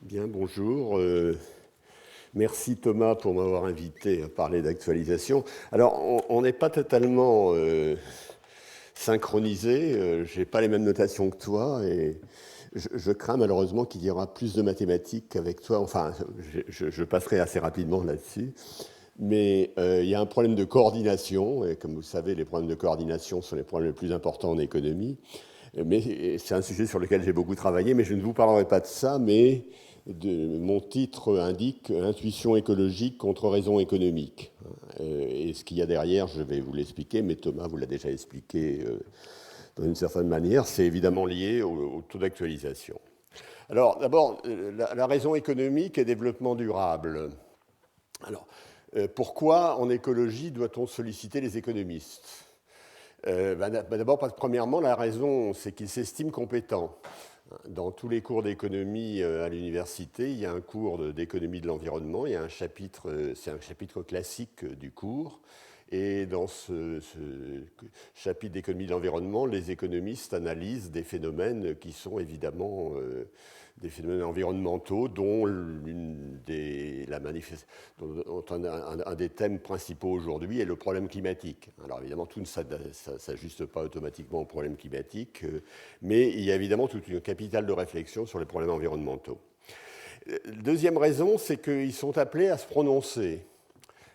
Bien, bonjour. Merci Thomas pour m'avoir invité à parler d'actualisation. Alors, on n'est pas totalement synchronisé. Je n'ai pas les mêmes notations que toi et je crains malheureusement qu'il y aura plus de mathématiques qu'avec toi. Enfin, je passerai assez rapidement là-dessus. Mais il y a un problème de coordination. Et comme vous le savez, les problèmes de coordination sont les problèmes les plus importants en économie. Mais c'est un sujet sur lequel j'ai beaucoup travaillé, mais je ne vous parlerai pas de ça, mais mon titre indique intuition écologique contre raison économique. Et ce qu'il y a derrière, je vais vous l'expliquer, mais Thomas vous l'a déjà expliqué d'une certaine manière, c'est évidemment lié au taux d'actualisation. Alors d'abord, la raison économique et développement durable. Alors, pourquoi en écologie doit-on solliciter les économistes? D'abord, premièrement, la raison, c'est qu'ils s'estiment compétents. Dans tous les cours d'économie à l'université, il y a un cours d'économie de l'environnement, il y a un chapitre, c'est un chapitre classique du cours. Et dans ce chapitre d'économie de l'environnement, les économistes analysent des phénomènes qui sont évidemment des phénomènes environnementaux, dont un des thèmes principaux aujourd'hui est le problème climatique. Alors évidemment, tout ne s'ajuste pas automatiquement au problème climatique, mais il y a évidemment toute une capitale de réflexion sur les problèmes environnementaux. Deuxième raison, c'est qu'ils sont appelés à se prononcer.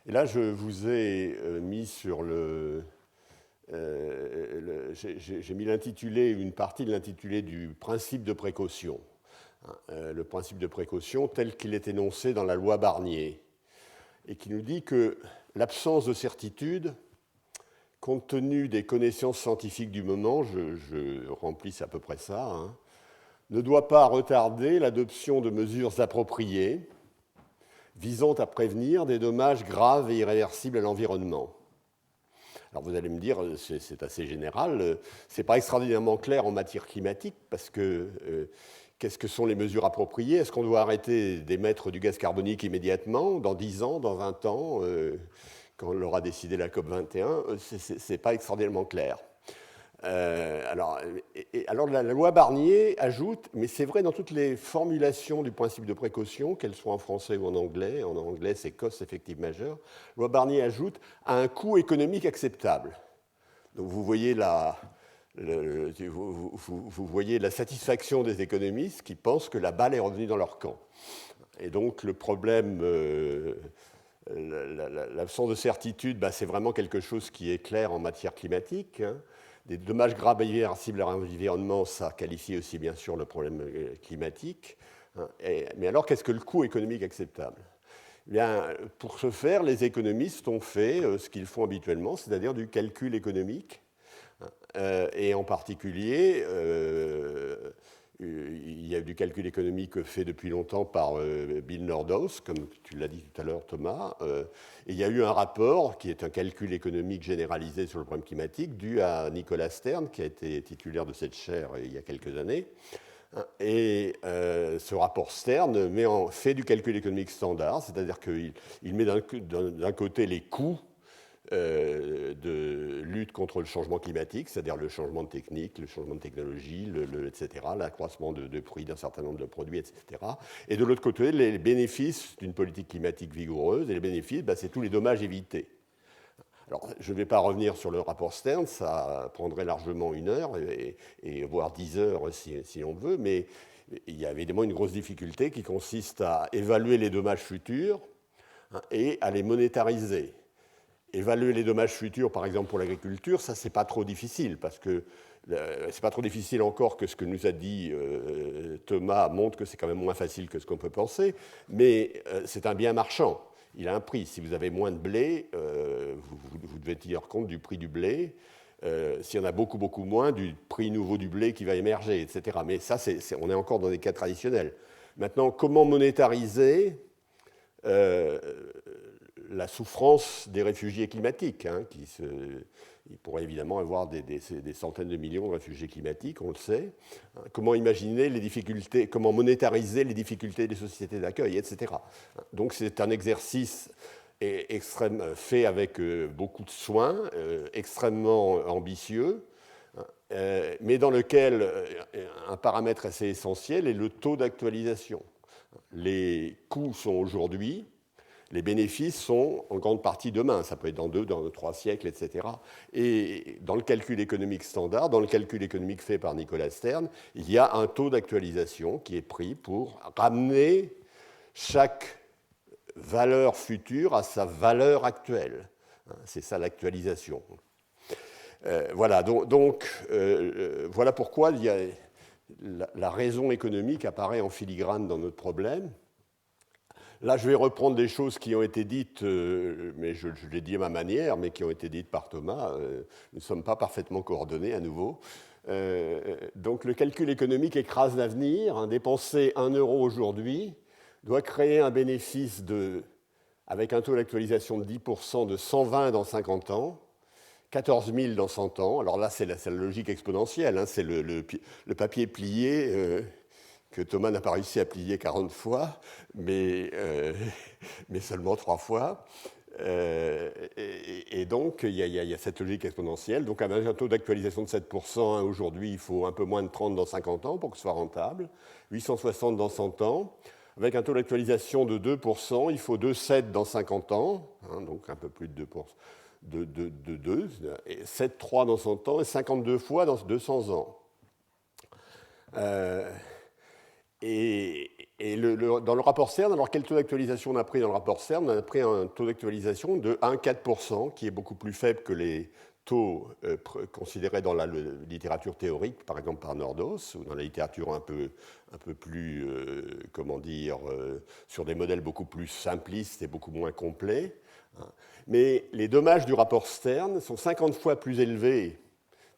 Et là, je vous ai mis sur j'ai mis l'intitulé, une partie de l'intitulé du principe de précaution. Le principe de précaution tel qu'il est énoncé dans la loi Barnier, et qui nous dit que l'absence de certitude, compte tenu des connaissances scientifiques du moment, je remplis à peu près ça, ne doit pas retarder l'adoption de mesures appropriées visant à prévenir des dommages graves et irréversibles à l'environnement. Alors vous allez me dire, c'est assez général, c'est pas extraordinairement clair en matière climatique, parce que qu'est-ce que sont les mesures appropriées? Est-ce qu'on doit arrêter d'émettre du gaz carbonique immédiatement, dans 10 ans, dans 20 ans, quand on l'aura décidé la COP 21? C'est pas extraordinairement clair. Alors la loi Barnier ajoute, mais c'est vrai dans toutes les formulations du principe de précaution, qu'elles soient en français ou en anglais c'est cost effective majeur, la loi Barnier ajoute à un coût économique acceptable. Donc vous voyez vous voyez la satisfaction des économistes qui pensent que la balle est revenue dans leur camp. Et donc le problème, l'absence de certitude, c'est vraiment quelque chose qui est clair en matière climatique. Des dommages graves et irréversibles à l'environnement, ça qualifie aussi bien sûr le problème climatique. Mais alors, qu'est-ce que le coût économique acceptable? Bien, pour ce faire, les économistes ont fait ce qu'ils font habituellement, c'est-à-dire du calcul économique. Et en particulier, il y a du calcul économique fait depuis longtemps par Bill Nordhaus, comme tu l'as dit tout à l'heure, Thomas. Et il y a eu un rapport qui est un calcul économique généralisé sur le problème climatique, dû à Nicolas Stern, qui a été titulaire de cette chaire il y a quelques années. Et ce rapport Stern fait du calcul économique standard, c'est-à-dire qu'il met d'un côté les coûts de lutte contre le changement climatique, c'est-à-dire le changement de technique, le changement de technologie, etc., l'accroissement de prix d'un certain nombre de produits, etc. Et de l'autre côté, les bénéfices d'une politique climatique vigoureuse. Et les bénéfices, c'est tous les dommages évités. Alors, je ne vais pas revenir sur le rapport Stern, ça prendrait largement 1 heure, et voire 10 heures si on veut, mais il y a évidemment une grosse difficulté qui consiste à évaluer les dommages futurs et à les monétariser. Évaluer les dommages futurs, par exemple pour l'agriculture, ça, c'est pas trop difficile, parce que c'est pas trop difficile encore que ce que nous a dit Thomas montre que c'est quand même moins facile que ce qu'on peut penser, mais c'est un bien marchand. Il a un prix. Si vous avez moins de blé, vous devez tenir compte du prix du blé. S'il y en a beaucoup, beaucoup moins, du prix nouveau du blé qui va émerger, etc. Mais ça, on est encore dans des cas traditionnels. Maintenant, comment monétariser la souffrance des réfugiés climatiques, il pourrait évidemment avoir des centaines de millions de réfugiés climatiques, on le sait. Comment imaginer les difficultés, comment monétariser les difficultés des sociétés d'accueil, etc. Donc c'est un exercice fait avec beaucoup de soin, extrêmement ambitieux, mais dans lequel un paramètre assez essentiel est le taux d'actualisation. Les coûts sont aujourd'hui, les bénéfices sont en grande partie demain, ça peut être dans 2, dans 3 siècles, etc. Et dans le calcul économique standard, dans le calcul économique fait par Nicolas Stern, il y a un taux d'actualisation qui est pris pour ramener chaque valeur future à sa valeur actuelle. C'est ça l'actualisation. Voilà, voilà pourquoi il y a, la raison économique apparaît en filigrane dans notre problème. Là, je vais reprendre des choses qui ont été dites, mais je l'ai dit à ma manière, mais qui ont été dites par Thomas. Nous ne sommes pas parfaitement coordonnés à nouveau. Donc, le calcul économique écrase l'avenir. Hein, dépenser 1 euro aujourd'hui doit créer un bénéfice avec un taux d'actualisation de 10% de 120 dans 50 ans, 14 000 dans 100 ans. Alors là, c'est la logique exponentielle. Hein, c'est le papier plié que Thomas n'a pas réussi à plier 40 fois, mais seulement 3 fois. Et donc, il y a cette logique exponentielle. Donc, avec un taux d'actualisation de 7%, aujourd'hui, il faut un peu moins de 30 dans 50 ans pour que ce soit rentable, 860 dans 100 ans. Avec un taux d'actualisation de 2%, il faut 2,7 dans 50 ans, hein, donc un peu plus de 2%. De 2, et 7,3 dans 100 ans et 52 fois dans 200 ans. Dans le rapport CERN, alors quel taux d'actualisation on a pris dans le rapport CERN? On a pris un taux d'actualisation de 1,4%, qui est beaucoup plus faible que les taux considérés dans la littérature théorique, par exemple par Nordos, ou dans la littérature un peu plus, sur des modèles beaucoup plus simplistes et beaucoup moins complets. Mais les dommages du rapport Stern sont 50 fois plus élevés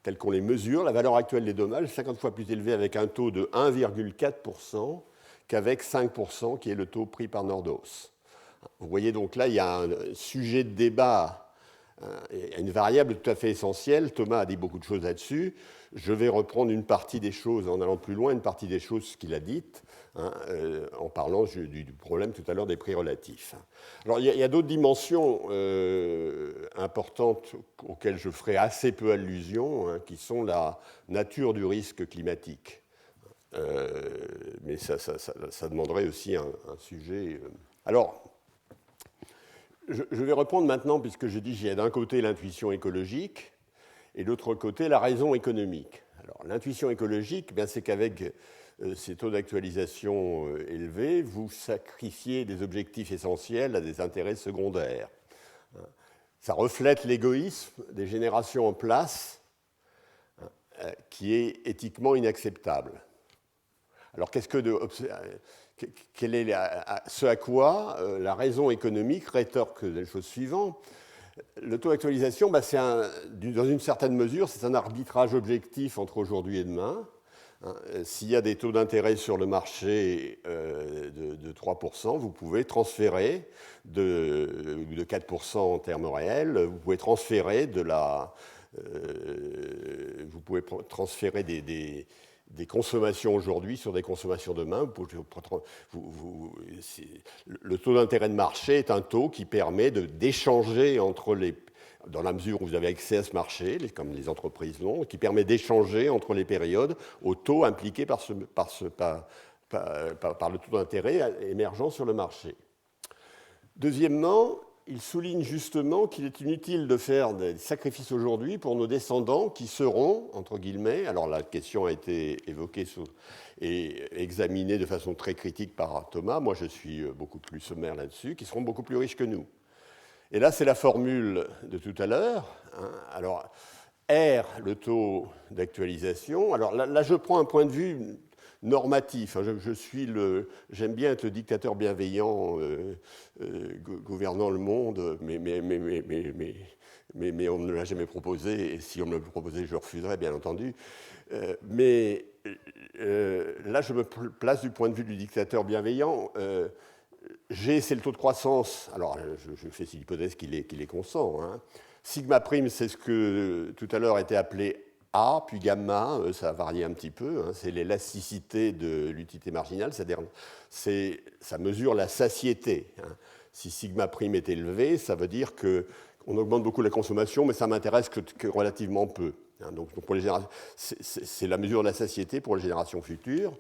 tels qu'on les mesure, la valeur actuelle des dommages est 50 fois plus élevée avec un taux de 1,4% qu'avec 5%, qui est le taux pris par Nordos. Vous voyez donc là, il y a un sujet de débat, une variable tout à fait essentielle. Thomas a dit beaucoup de choses là-dessus. Je vais reprendre une partie des choses, en allant plus loin, une partie des choses qu'il a dites, en parlant du problème tout à l'heure des prix relatifs. Alors, il y a d'autres dimensions importantes auxquelles je ferai assez peu allusion, qui sont la nature du risque climatique. Mais ça demanderait aussi un sujet. Alors, je vais reprendre maintenant, puisque je dis qu'il y a d'un côté l'intuition écologique et de l'autre côté la raison économique. Alors, l'intuition écologique, c'est qu'avec ces taux d'actualisation élevés, vous sacrifiez des objectifs essentiels à des intérêts secondaires. Ça reflète l'égoïsme des générations en place, qui est éthiquement inacceptable. Alors, quel est ce à quoi la raison économique rétorque les choses suivantes? Le taux d'actualisation, dans une certaine mesure, c'est un arbitrage objectif entre aujourd'hui et demain. S'il y a des taux d'intérêt sur le marché de 3%, vous pouvez transférer de 4% en termes réels, vous pouvez transférer des consommations aujourd'hui sur des consommations demain. Le taux d'intérêt de marché est un taux qui permet d'échanger dans la mesure où vous avez accès à ce marché, comme les entreprises l'ont, qui permet d'échanger entre les périodes au taux impliqué par le taux d'intérêt émergent sur le marché. Deuxièmement, il souligne justement qu'il est inutile de faire des sacrifices aujourd'hui pour nos descendants qui seront, entre guillemets, alors la question a été évoquée et examinée de façon très critique par Thomas, moi je suis beaucoup plus sommaire là-dessus, qui seront beaucoup plus riches que nous. Et là, c'est la formule de tout à l'heure. Alors, R, le taux d'actualisation. Alors là, je prends un point de vue normatif. J'aime bien être le dictateur bienveillant gouvernant le monde, mais on ne me l'a jamais proposé, et si on me le proposait, je refuserais, bien entendu. Mais là, je me place du point de vue du dictateur bienveillant. G, c'est le taux de croissance. Alors, je fais l'hypothèse qu'il est constant. Hein. Sigma prime, c'est ce que tout à l'heure était appelé A, puis gamma, ça a varié un petit peu. Hein. C'est l'élasticité de l'utilité marginale, c'est-à-dire ça mesure la satiété. Hein. Si sigma prime est élevé, ça veut dire qu'on augmente beaucoup la consommation, mais ça m'intéresse que relativement peu. Hein. Donc pour c'est la mesure de la satiété pour les générations futures.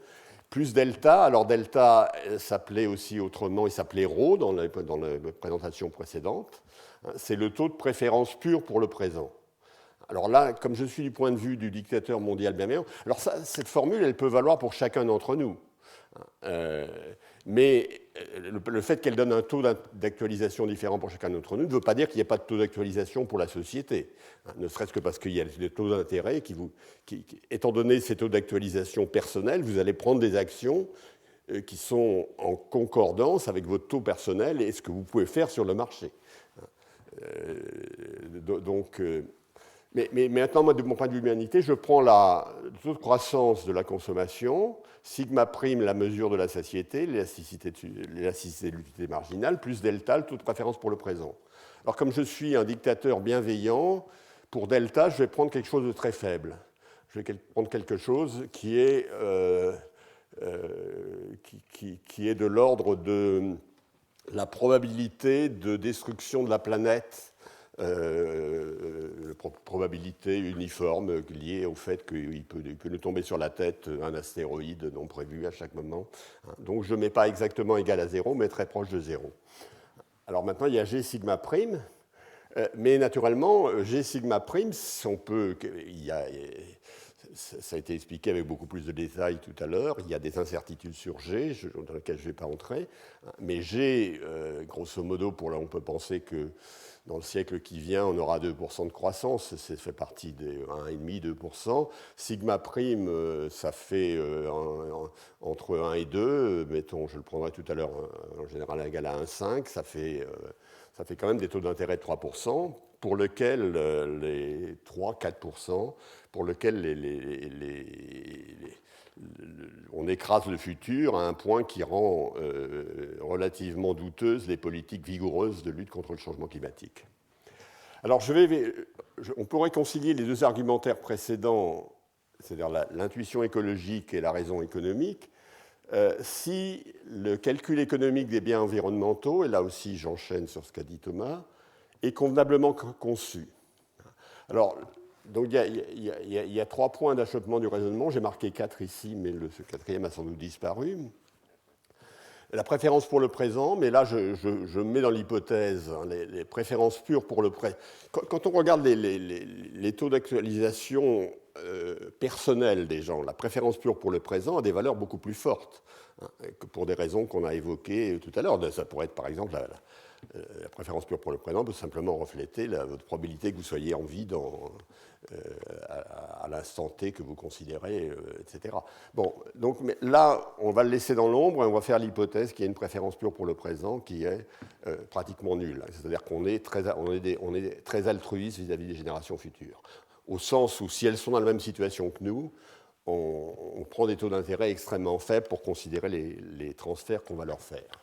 plus delta. Alors delta s'appelait aussi autrement, il s'appelait ρ dans la présentation précédente. C'est le taux de préférence pur pour le présent. Alors là, comme je suis du point de vue du dictateur mondial bienveillant, alors ça, cette formule, elle peut valoir pour chacun d'entre nous. Mais le fait qu'elle donne un taux d'actualisation différent pour chacun d'entre nous ne veut pas dire qu'il n'y ait pas de taux d'actualisation pour la société. Ne serait-ce que parce qu'il y a des taux d'intérêt étant donné ces taux d'actualisation personnels, vous allez prendre des actions qui sont en concordance avec votre taux personnel et ce que vous pouvez faire sur le marché. Mais maintenant, moi, de mon point de vue de l'humanité, je prends le taux de croissance de la consommation, sigma prime, la mesure de la satiété, l'élasticité de l'utilité marginale, plus delta, le taux de préférence pour le présent. Alors, comme je suis un dictateur bienveillant, pour delta, je vais prendre quelque chose de très faible. Je vais prendre quelque chose qui est de l'ordre de la probabilité de destruction de la planète, probabilité uniforme liée au fait qu'il peut nous tomber sur la tête un astéroïde non prévu à chaque moment. Donc je ne mets pas exactement égal à 0, mais très proche de 0. Alors maintenant, il y a G sigma prime, mais naturellement, G sigma prime, ça a été expliqué avec beaucoup plus de détails tout à l'heure. Il y a des incertitudes sur G, dans lesquelles je ne vais pas entrer. Mais G, grosso modo, on peut penser que dans le siècle qui vient, on aura 2% de croissance. Ça fait partie des 1,5-2%. Sigma prime, ça fait entre 1 et 2. Mettons, je le prendrai tout à l'heure, en général égal à 1,5. Ça fait quand même des taux d'intérêt de 3%, pour lequel les 3-4%, pour lequel on écrase le futur à un point qui rend relativement douteuses les politiques vigoureuses de lutte contre le changement climatique. Alors, on pourrait concilier les deux argumentaires précédents, c'est-à-dire l'intuition écologique et la raison économique, si le calcul économique des biens environnementaux, et là aussi j'enchaîne sur ce qu'a dit Thomas, est convenablement conçu. Alors, donc il y a 3 points d'achoppement du raisonnement. J'ai marqué 4 ici, mais ce quatrième a sans doute disparu. La préférence pour le présent, mais là je mets dans l'hypothèse les préférences pures pour le présent. Quand on regarde les taux d'actualisation personnels des gens, la préférence pure pour le présent a des valeurs beaucoup plus fortes, que pour des raisons qu'on a évoquées tout à l'heure. Ça pourrait être par exemple la préférence pure pour le présent peut simplement refléter votre probabilité que vous soyez en vie à l'instant T que vous considérez, etc. Bon, donc mais là, on va le laisser dans l'ombre et on va faire l'hypothèse qu'il y a une préférence pure pour le présent qui est pratiquement nulle. C'est-à-dire qu'on est très altruiste vis-à-vis des générations futures. Au sens où, si elles sont dans la même situation que nous, on prend des taux d'intérêt extrêmement faibles pour considérer les transferts qu'on va leur faire.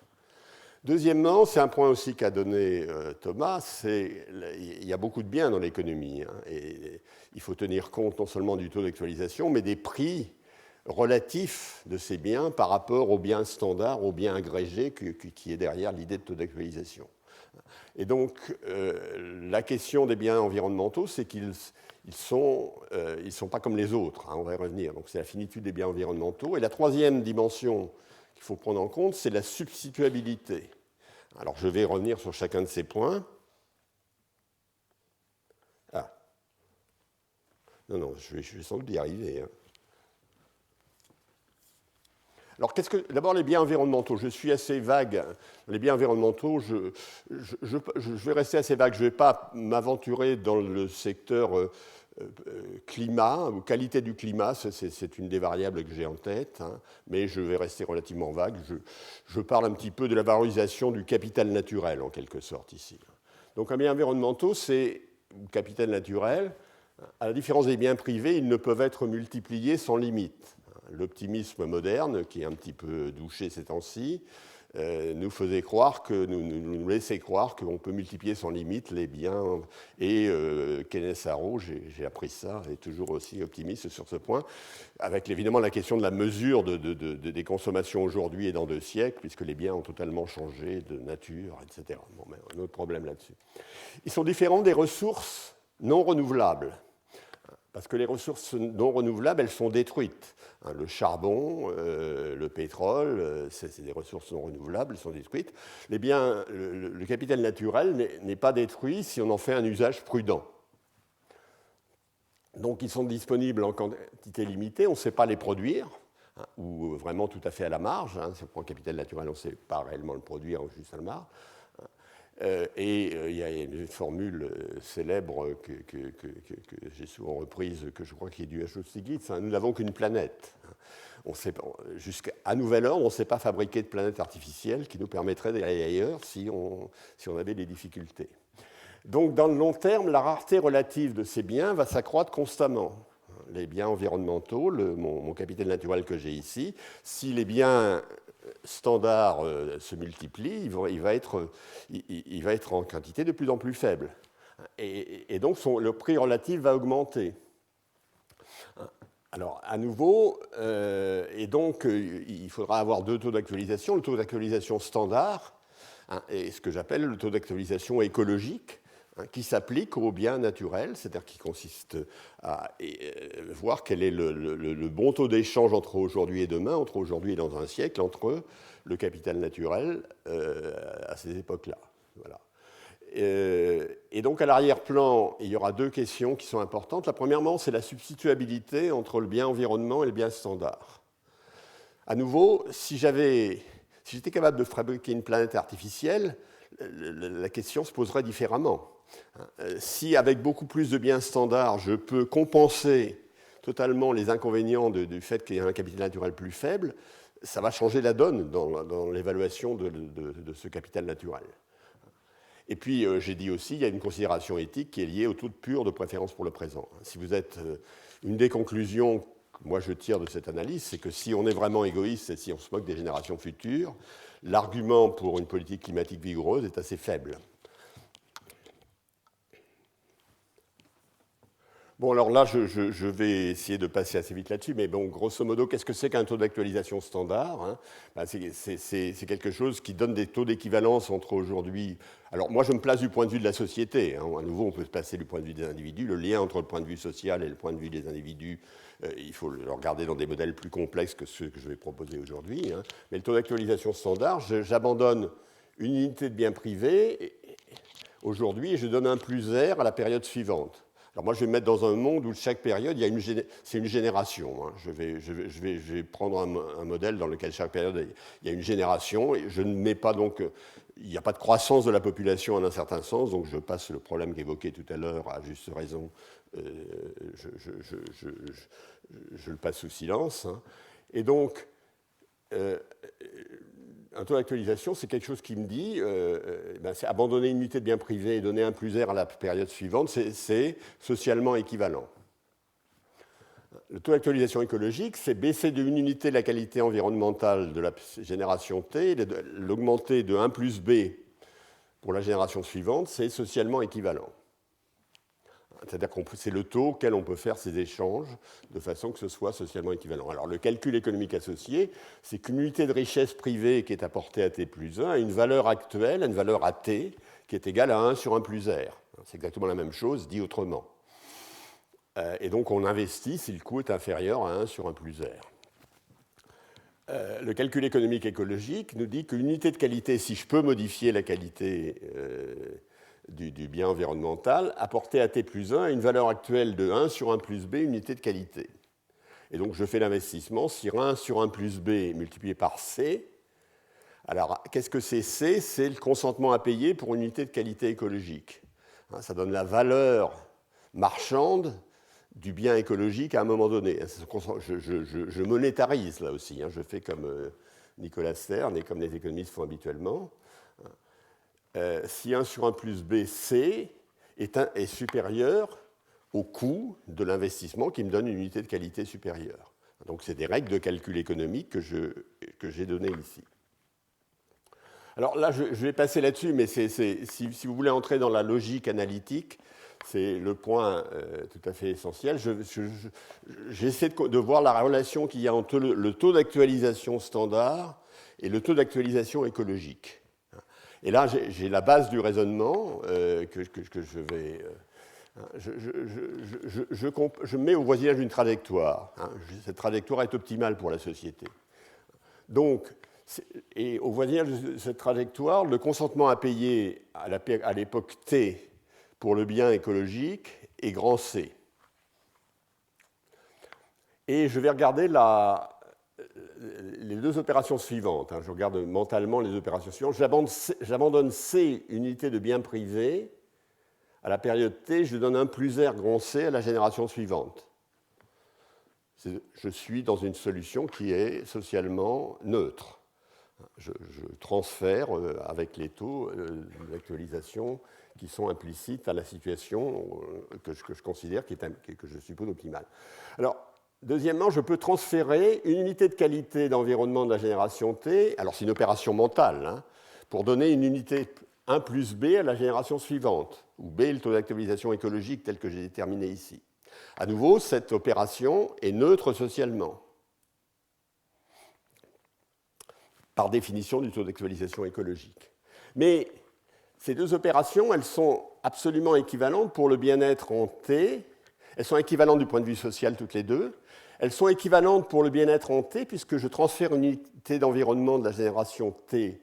Deuxièmement, c'est un point aussi qu'a donné Thomas, il y a beaucoup de biens dans l'économie, et il faut tenir compte non seulement du taux d'actualisation, mais des prix relatifs de ces biens par rapport aux biens standards, aux biens agrégés qui est derrière l'idée de taux d'actualisation. Et donc, la question des biens environnementaux, c'est qu'ils sont pas comme les autres, on va y revenir. Donc, c'est la finitude des biens environnementaux. Et la troisième dimension qu'il faut prendre en compte, c'est la substituabilité. Alors, je vais revenir sur chacun de ces points. Non, je vais sans doute y arriver. Alors, d'abord, les biens environnementaux. Je suis assez vague. Les biens environnementaux, je vais rester assez vague. Je ne vais pas m'aventurer dans le secteur climat ou qualité du climat. C'est une des variables que j'ai en tête, mais je vais rester relativement vague. Je parle un petit peu de la valorisation du capital naturel, en quelque sorte, ici. Donc, un bien environnemental, c'est un capital naturel. À la différence des biens privés, ils ne peuvent être multipliés sans limite. L'optimisme moderne, qui est un petit peu douché ces temps-ci, nous laissait croire qu'on peut multiplier sans limite les biens. Et Kenneth Arrow, j'ai appris ça, est toujours aussi optimiste sur ce point, avec évidemment la question de la mesure des consommations aujourd'hui et dans 2 siècles, puisque les biens ont totalement changé de nature, etc. Bon, mais un autre problème là-dessus. Ils sont différents des ressources non renouvelables. Parce que les ressources non renouvelables, elles sont détruites. Le charbon, le pétrole, c'est des ressources non renouvelables, elles sont détruites. Les biens, le capital naturel n'est pas détruit si on en fait un usage prudent. Donc ils sont disponibles en quantité limitée, on ne sait pas les produire, ou vraiment tout à fait à la marge. Si on prend le capital naturel, on ne sait pas réellement le produire, juste à la marge. Et il y a une formule célèbre que j'ai souvent reprise, que je crois qui est du H.O. Stiglitz, nous n'avons qu'une planète. Jusqu'à nouvel ordre, on ne sait pas fabriquer de planète artificielle qui nous permettrait d'aller ailleurs si on avait des difficultés. Donc dans le long terme, la rareté relative de ces biens va s'accroître constamment. Les biens environnementaux, mon capital naturel que j'ai ici, si les biens standard se multiplie, il va être en quantité de plus en plus faible. Et donc, le prix relatif va augmenter. Alors, à nouveau, et donc, il faudra avoir deux taux d'actualisation. Le taux d'actualisation standard, et ce que j'appelle le taux d'actualisation écologique, qui s'applique aux biens naturels, c'est-à-dire qui consiste à voir quel est le bon taux d'échange entre aujourd'hui et demain, entre aujourd'hui et dans un siècle, entre le capital naturel à ces époques-là. Voilà. Et donc à l'arrière-plan, il y aura deux questions qui sont importantes. La premièrement, c'est la substituabilité entre le bien environnement et le bien standard. À nouveau, si j'étais capable de fabriquer une planète artificielle, la question se poserait différemment. Si avec beaucoup plus de biens standards, je peux compenser totalement les inconvénients du fait qu'il y ait un capital naturel plus faible, ça va changer la donne dans l'évaluation de ce capital naturel. Et puis, j'ai dit aussi, il y a une considération éthique qui est liée au taux de pur de préférence pour le présent. Si vous êtes... Une des conclusions que moi je tire de cette analyse, c'est que si on est vraiment égoïste et si on se moque des générations futures, l'argument pour une politique climatique vigoureuse est assez faible. Bon, alors là, je vais essayer de passer assez vite là-dessus, mais bon, grosso modo, qu'est-ce que c'est qu'un taux d'actualisation standard ? C'est quelque chose qui donne des taux d'équivalence entre aujourd'hui... Alors, moi, je me place du point de vue de la société. À nouveau, on peut se placer du point de vue des individus. Le lien entre le point de vue social et le point de vue des individus, il faut le regarder dans des modèles plus complexes que ceux que je vais proposer aujourd'hui. Mais le taux d'actualisation standard, j'abandonne une unité de bien privé aujourd'hui et je donne un plus R à la période suivante. Alors moi, je vais me mettre dans un monde où chaque période, c'est une génération. Je vais prendre un modèle dans lequel chaque période, il y a une génération. Et je ne mets pas donc... Il n'y a pas de croissance de la population en un certain sens, donc je passe le problème qu'évoquait tout à l'heure, à juste raison, je le passe sous silence. Et donc... un taux d'actualisation, c'est quelque chose qui me dit, c'est abandonner une unité de bien privé et donner un plus R à la période suivante, c'est socialement équivalent. Le taux d'actualisation écologique, c'est baisser d'une unité la qualité environnementale de la génération T, l'augmenter de 1 plus B pour la génération suivante, c'est socialement équivalent. C'est-à-dire que c'est le taux auquel on peut faire ces échanges de façon que ce soit socialement équivalent. Alors le calcul économique associé, c'est qu'une unité de richesse privée qui est apportée à T plus 1 a une valeur actuelle, une valeur à T, qui est égale à 1 sur 1 plus R. C'est exactement la même chose, dit autrement. Et donc on investit si le coût est inférieur à 1 sur 1 plus R. Le calcul économique écologique nous dit qu'une unité de qualité, si je peux modifier la qualité... Du bien environnemental, apporté à T plus 1 à une valeur actuelle de 1 sur 1 plus B, unité de qualité. Et donc je fais l'investissement sur 1 sur 1 plus B multiplié par C. Alors qu'est-ce que c'est C ? C'est le consentement à payer pour une unité de qualité écologique. Ça donne la valeur marchande du bien écologique à un moment donné. Je monétarise là aussi. Je fais comme Nicolas Stern et comme les économistes font habituellement. Si 1 sur 1 plus B, C est supérieur au coût de l'investissement qui me donne une unité de qualité supérieure. Donc c'est des règles de calcul économique que j'ai données ici. Alors là, je vais passer là-dessus, mais si vous voulez entrer dans la logique analytique, c'est le point tout à fait essentiel. J'essaie de voir la relation qu'il y a entre le taux d'actualisation standard et le taux d'actualisation écologique. Et là, j'ai la base du raisonnement que je vais Je mets au voisinage une trajectoire. Cette trajectoire est optimale pour la société. Donc, et au voisinage de cette trajectoire, le consentement à payer à l'époque T pour le bien écologique est grand C. Et je vais regarder les deux opérations suivantes. Je regarde mentalement les opérations suivantes. J'abandonne C, unité de bien privé. À la période T, je donne 1 plus R grand C à la génération suivante. Je suis dans une solution qui est socialement neutre. Je transfère avec les taux d'actualisation qui sont implicites à la situation que je considère, que je suppose optimale. Alors, deuxièmement, je peux transférer une unité de qualité d'environnement de la génération T, alors c'est une opération mentale, pour donner une unité 1 plus B à la génération suivante, où B est le taux d'actualisation écologique tel que j'ai déterminé ici. À nouveau, cette opération est neutre socialement, par définition du taux d'actualisation écologique. Mais ces deux opérations, elles sont absolument équivalentes pour le bien-être en T. Elles sont équivalentes du point de vue social toutes les deux. Elles sont équivalentes pour le bien-être en T, puisque je transfère une unité d'environnement de la génération T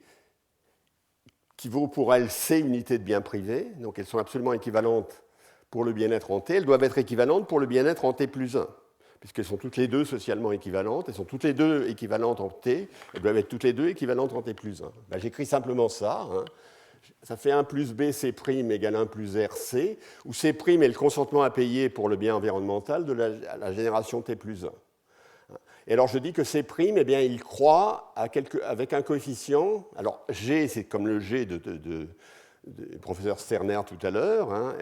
qui vaut pour elle C unité de bien privé. Donc elles sont absolument équivalentes pour le bien-être en T. Elles doivent être équivalentes pour le bien-être en T plus 1, puisqu'elles sont toutes les deux socialement équivalentes. Elles sont toutes les deux équivalentes en T. Elles doivent être toutes les deux équivalentes en T plus 1. J'écris simplement ça. Ça fait 1 plus B C' égale 1 plus R C, où C' est le consentement à payer pour le bien environnemental de la génération T plus 1. Et alors je dis que C', eh bien, il croît avec un coefficient. Alors G, c'est comme le G du professeur Sterner tout à l'heure.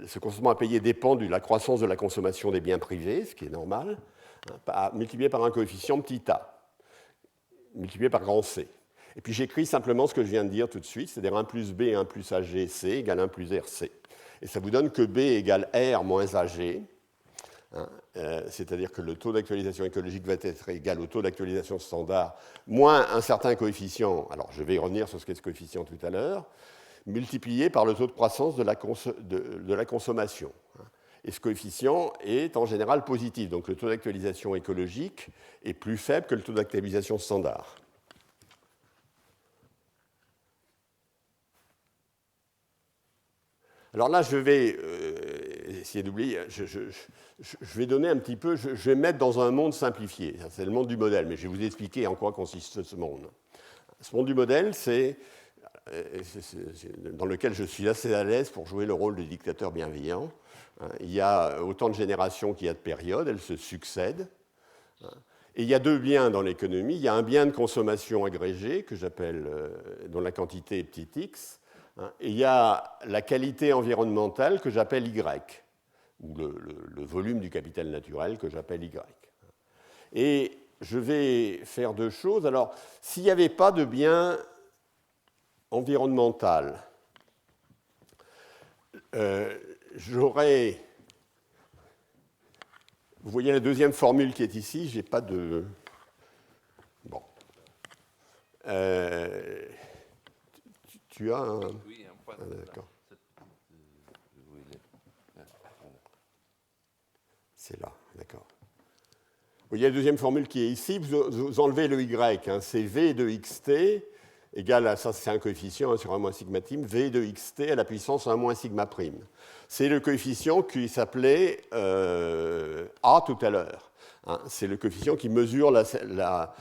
Ce consentement à payer dépend de la croissance de la consommation des biens privés, ce qui est normal, multiplié par un coefficient petit a, multiplié par grand C. Et puis j'écris simplement ce que je viens de dire tout de suite, c'est-à-dire 1 plus B, 1 plus AGC égale 1 plus RC. Et ça vous donne que B égale R moins AG, c'est-à-dire que le taux d'actualisation écologique va être égal au taux d'actualisation standard moins un certain coefficient, alors je vais revenir sur ce qu'est ce coefficient tout à l'heure, multiplié par le taux de croissance de la consommation. Et ce coefficient est en général positif, donc le taux d'actualisation écologique est plus faible que le taux d'actualisation standard. Alors là, je vais essayer d'oublier, je vais donner un petit peu, je vais mettre dans un monde simplifié. C'est le monde du modèle, mais je vais vous expliquer en quoi consiste ce monde. Ce monde du modèle, c'est dans lequel je suis assez à l'aise pour jouer le rôle de dictateur bienveillant. Il y a autant de générations qu'il y a de périodes, elles se succèdent. Et il y a deux biens dans l'économie. Il y a un bien de consommation agrégé, que j'appelle, dont la quantité est petit x, et il y a la qualité environnementale que j'appelle Y, ou le volume du capital naturel que j'appelle Y. Et je vais faire deux choses. Alors, s'il n'y avait pas de bien environnemental, j'aurais... Vous voyez la deuxième formule qui est ici, je n'ai pas de... Bon. Tu as un... Oui, un point. D'accord. C'est là, d'accord. Vous voyez la deuxième formule qui est ici, vous enlevez le Y, c'est V de xt égale à, ça c'est un coefficient sur 1 moins sigma prime, V de xt à la puissance 1 moins sigma prime. C'est le coefficient qui s'appelait A tout à l'heure. C'est le coefficient qui mesure la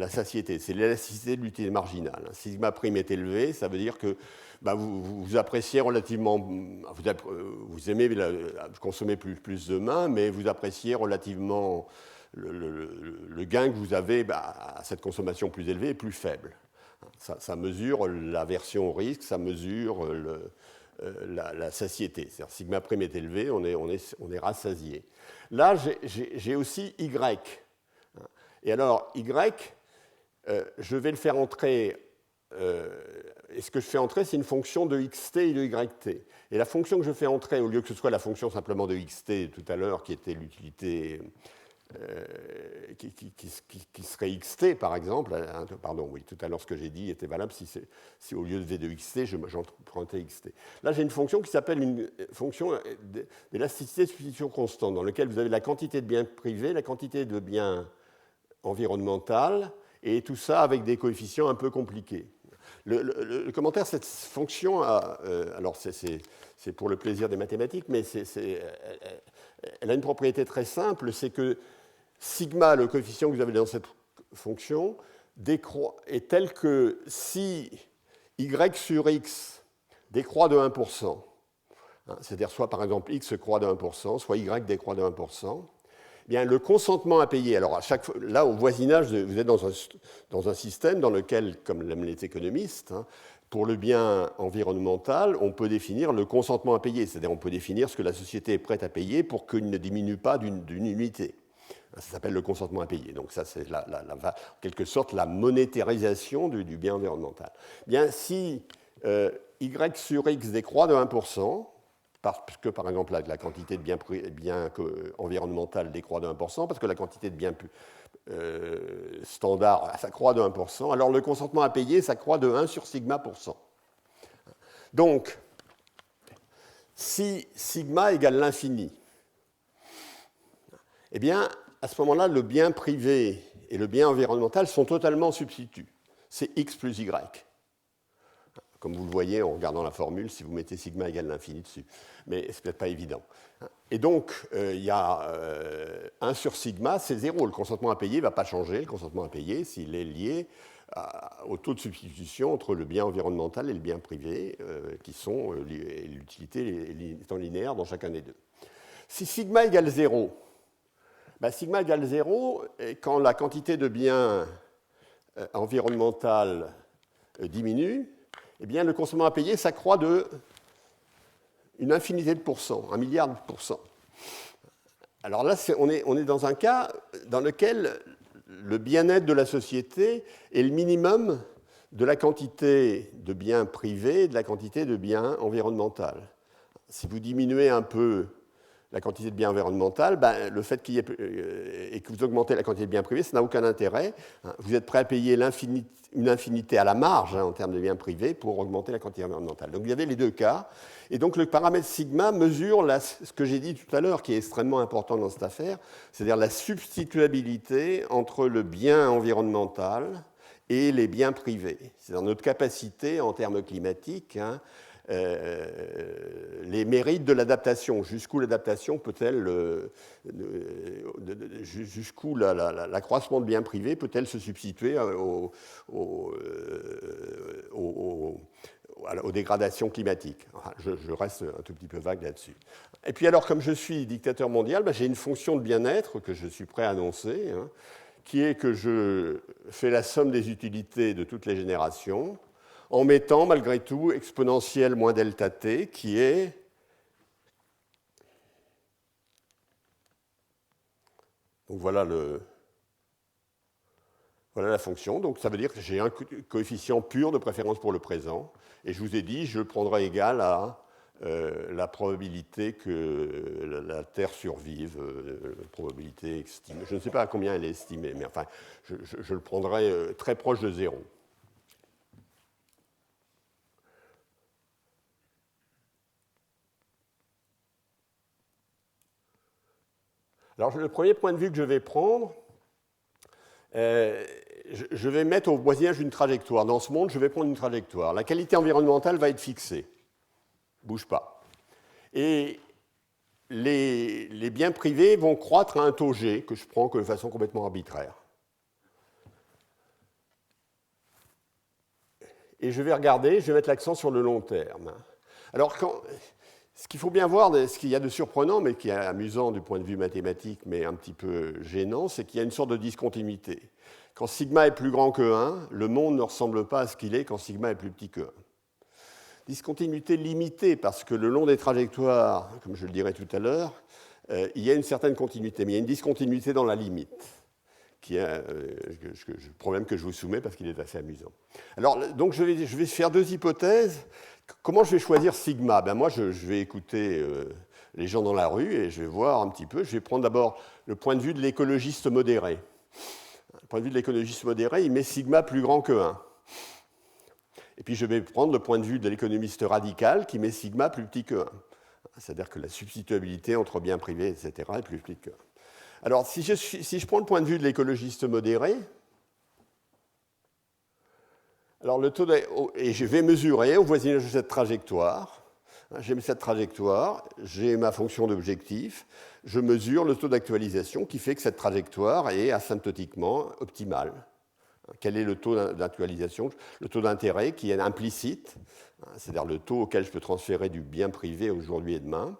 satiété, c'est l'élasticité de l'unité marginale. Sigma prime est élevé, ça veut dire que vous appréciez relativement, vous aimez consommer plus de main, mais vous appréciez relativement le gain que vous avez à cette consommation plus élevée est plus faible. Ça mesure l'aversion au risque, ça mesure la satiété. C'est-à-dire sigma prime est élevé, on est rassasié. Là, j'ai aussi Y. Et alors, Y, je vais le faire entrer... et ce que je fais entrer, c'est une fonction de xt et de yt. Et la fonction que je fais entrer, au lieu que ce soit la fonction simplement de xt tout à l'heure, qui était l'utilité qui serait xt, par exemple. Pardon, oui, tout à l'heure, ce que j'ai dit était valable si au lieu de v de xt, j'empruntais xt. Là, j'ai une fonction qui s'appelle une fonction d'élasticité de substitution constante, dans laquelle vous avez la quantité de biens privés, la quantité de biens environnementaux, et tout ça avec des coefficients un peu compliqués. Le commentaire, cette fonction, alors c'est pour le plaisir des mathématiques, mais elle a une propriété très simple, c'est que sigma, le coefficient que vous avez dans cette fonction, est tel que si y sur x décroît de 1%, c'est-à-dire soit par exemple x croît de 1%, soit y décroît de 1%, bien, le consentement à payer, alors à chaque fois, là au voisinage, vous êtes dans un système dans lequel, comme l'aiment les économistes, pour le bien environnemental, on peut définir le consentement à payer, c'est-à-dire on peut définir ce que la société est prête à payer pour qu'il ne diminue pas d'une unité. Ça s'appelle le consentement à payer. Donc ça, c'est en quelque sorte la monétarisation du bien environnemental. Bien, si y sur x décroît de 1%, parce que, par exemple, la quantité de biens environnementaux décroît de 1%, parce que la quantité de biens standard, ça croît de 1%, alors le consentement à payer, ça croît de 1 sur sigma %. Donc, si sigma égale l'infini, eh bien, à ce moment-là, le bien privé et le bien environnemental sont totalement substituts. C'est x plus y. Comme vous le voyez en regardant la formule, si vous mettez sigma égale l'infini dessus. Mais ce n'est peut-être pas évident. Et donc, il y a 1 sur sigma, c'est 0. Le consentement à payer ne va pas changer. Le consentement à payer, s'il est lié au taux de substitution entre le bien environnemental et le bien privé, qui sont l'utilité étant linéaire dans chacun des deux. Si sigma égale 0, ben, sigma égale 0, et quand la quantité de biens environnemental diminue, eh bien, le consentement à payer s'accroît de une infinité de pourcents, 1 milliard de pourcents. Alors là, on est dans un cas dans lequel le bien-être de la société est le minimum de la quantité de biens privés et de la quantité de biens environnementaux. Si vous diminuez un peu la quantité de biens environnementaux, ben, le fait qu'il y ait, et que vous augmentez la quantité de biens privés, ça n'a aucun intérêt. Vous êtes prêt à payer une infinité à la marge en termes de biens privés pour augmenter la quantité environnementale. Donc il y avait les deux cas. Et donc le paramètre sigma mesure ce que j'ai dit tout à l'heure, qui est extrêmement important dans cette affaire, c'est-à-dire la substituabilité entre le bien environnemental et les biens privés. C'est-à-dire notre capacité en termes climatiques, les mérites de l'adaptation. Jusqu'où l'adaptation peut-elle, jusqu'où l'accroissement de biens privés peut-elle se substituer aux dégradations climatiques. Je reste un tout petit peu vague là-dessus. Et puis alors, comme je suis dictateur mondial, j'ai une fonction de bien-être que je suis prêt à annoncer, qui est que je fais la somme des utilités de toutes les générations, en mettant malgré tout exponentielle moins delta t, qui est donc voilà la fonction. Donc ça veut dire que j'ai un coefficient pur de préférence pour le présent, et je vous ai dit, je le prendrai égal à la probabilité que la Terre survive, la probabilité estimée. Je ne sais pas à combien elle est estimée, mais enfin, je le prendrai très proche de 0. Alors, le premier point de vue que je vais prendre, je vais mettre au voisinage une trajectoire. Dans ce monde, je vais prendre une trajectoire. La qualité environnementale va être fixée. Bouge pas. Et les biens privés vont croître à un taux G, que je prends de façon complètement arbitraire. Et je vais regarder, je vais mettre l'accent sur le long terme. Alors, ce qu'il faut bien voir, ce qu'il y a de surprenant, mais qui est amusant du point de vue mathématique, mais un petit peu gênant, c'est qu'il y a une sorte de discontinuité. Quand sigma est plus grand que 1, le monde ne ressemble pas à ce qu'il est quand sigma est plus petit que 1. Discontinuité limitée, parce que le long des trajectoires, comme je le dirai tout à l'heure, il y a une certaine continuité, mais il y a une discontinuité dans la limite, qui est le problème que je vous soumets parce qu'il est assez amusant. Alors, donc je vais faire deux hypothèses. Comment je vais choisir sigma? Ben moi, je vais écouter les gens dans la rue et je vais voir un petit peu. Je vais prendre d'abord le point de vue de l'écologiste modéré. Le point de vue de l'écologiste modéré, il met sigma plus grand que 1. Et puis je vais prendre le point de vue de l'économiste radical qui met sigma plus petit que 1. C'est-à-dire que la substituabilité entre biens privés, etc., est plus petite que 1. Alors, si je prends le point de vue de l'écologiste modéré, alors et je vais mesurer au voisinage de cette trajectoire. J'ai cette trajectoire, j'ai ma fonction d'objectif, je mesure le taux d'actualisation qui fait que cette trajectoire est asymptotiquement optimale. Quel est le taux d'actualisation? Le taux d'intérêt qui est implicite, c'est-à-dire le taux auquel je peux transférer du bien privé aujourd'hui et demain.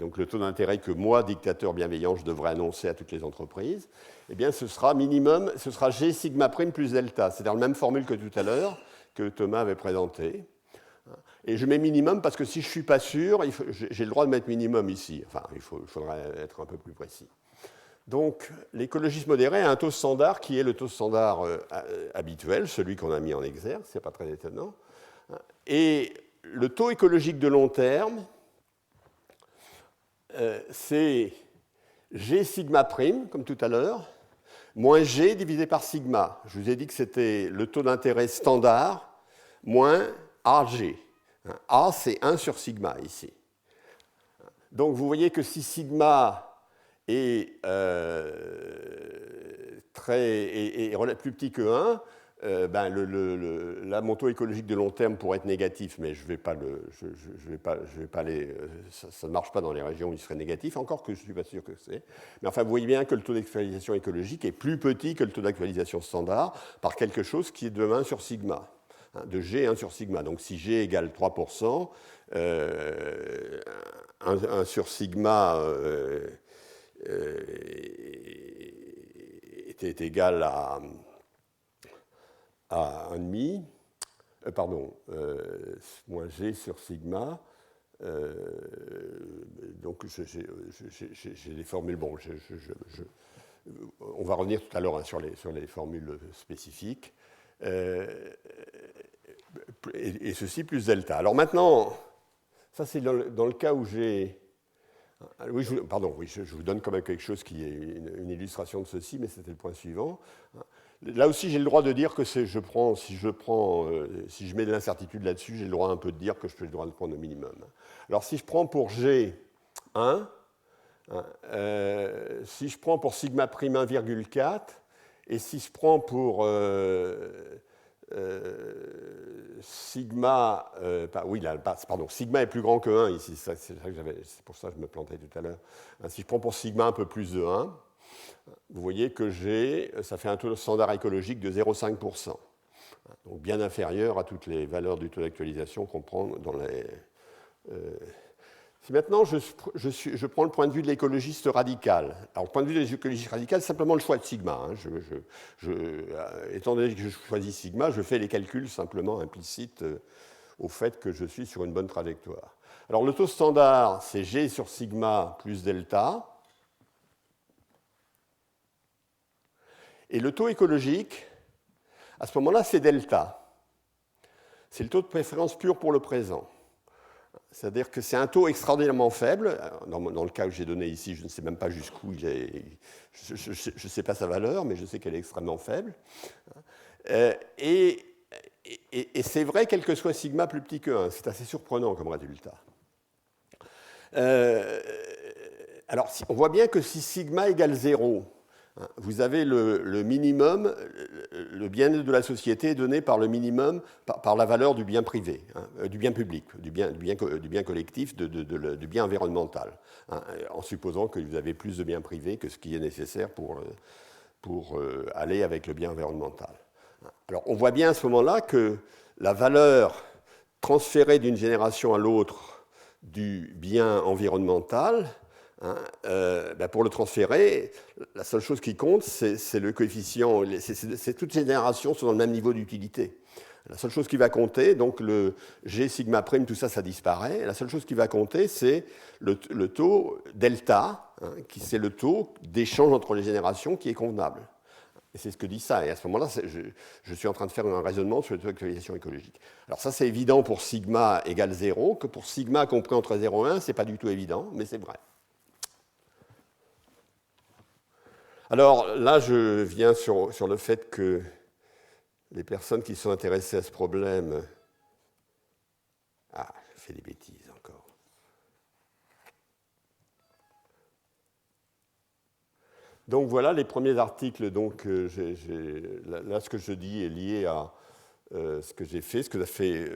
Donc le taux d'intérêt que moi, dictateur bienveillant, je devrais annoncer à toutes les entreprises, eh bien ce sera minimum, ce sera G sigma prime plus delta, c'est-à-dire la même formule que tout à l'heure, que Thomas avait présentée. Et je mets minimum parce que si je ne suis pas sûr, j'ai le droit de mettre minimum ici. Enfin, il faudrait être un peu plus précis. Donc, l'écologiste modéré a un taux standard qui est le taux standard habituel, celui qu'on a mis en exergue, ce n'est pas très étonnant. Et le taux écologique de long terme, c'est G sigma prime, comme tout à l'heure, moins G divisé par sigma. Je vous ai dit que c'était le taux d'intérêt standard moins AG. A, c'est 1 sur sigma ici. Donc, vous voyez que si sigma est plus petit que 1, là, mon taux écologique de long terme pourrait être négatif, mais je vais pas ça ne marche pas dans les régions où il serait négatif, encore que je ne suis pas sûr que c'est. Mais enfin, vous voyez bien que le taux d'actualisation écologique est plus petit que le taux d'actualisation standard par quelque chose qui est de 1 sur sigma, de G 1 sur sigma. Donc si G égale 3%, 1 sur sigma est égal à 1,5, moins G sur sigma. Donc j'ai des formules, bon, on va revenir tout à l'heure sur les formules spécifiques. Et ceci plus delta. Alors maintenant, ça c'est dans le cas où j'ai... Oui, je vous donne quand même quelque chose qui est une illustration de ceci, mais c'était le point suivant. Là aussi, j'ai le droit de dire que si je mets de l'incertitude là-dessus, j'ai le droit un peu de dire que je peux le droit de prendre au minimum. Alors si je prends pour G 1, si je prends pour sigma prime 1,4, et si je prends pour sigma, sigma est plus grand que 1 ici, c'est pour ça que je me plantais tout à l'heure. Si je prends pour sigma un peu plus de 1, vous voyez que ça fait un taux standard écologique de 0,5%. Donc bien inférieur à toutes les valeurs du taux d'actualisation qu'on prend dans les... Si maintenant je prends le point de vue de l'écologiste radical. Alors le point de vue de l'écologiste radical, c'est simplement le choix de sigma. Étant donné que je choisis sigma, je fais les calculs simplement implicites au fait que je suis sur une bonne trajectoire. Alors le taux standard, c'est G sur sigma plus delta. Et le taux écologique, à ce moment-là, c'est delta. C'est le taux de préférence pur pour le présent. C'est-à-dire que c'est un taux extraordinairement faible. Dans le cas que j'ai donné ici, je ne sais même pas jusqu'où il est. Je ne sais pas sa valeur, mais je sais qu'elle est extrêmement faible. Et c'est vrai, quel que soit sigma plus petit que 1. C'est assez surprenant comme résultat. Alors, on voit bien que si sigma égale 0, vous avez le minimum, le bien-être de la société est donné par le minimum, par la valeur du bien privé, du bien public, du bien collectif, du bien environnemental, en supposant que vous avez plus de biens privés que ce qui est nécessaire pour aller avec le bien environnemental. Alors on voit bien à ce moment-là que la valeur transférée d'une génération à l'autre du bien environnemental, pour le transférer, la seule chose qui compte, c'est le coefficient. Toutes les générations sont dans le même niveau d'utilité. La seule chose qui va compter, donc le G sigma prime, tout ça, ça disparaît. La seule chose qui va compter, c'est le taux delta, qui c'est le taux d'échange entre les générations qui est convenable. Et c'est ce que dit ça. Et à ce moment-là, je suis en train de faire un raisonnement sur le taux d'actualisation écologique. Alors ça, c'est évident pour sigma égale 0, que pour sigma compris entre 0 et 1, ce n'est pas du tout évident, mais c'est vrai. Alors là, je viens sur le fait que les personnes qui sont intéressées à ce problème... Ah, je fais des bêtises encore. Donc voilà les premiers articles. Donc, là, ce que je dis est lié à ce que j'ai fait, ce que a fait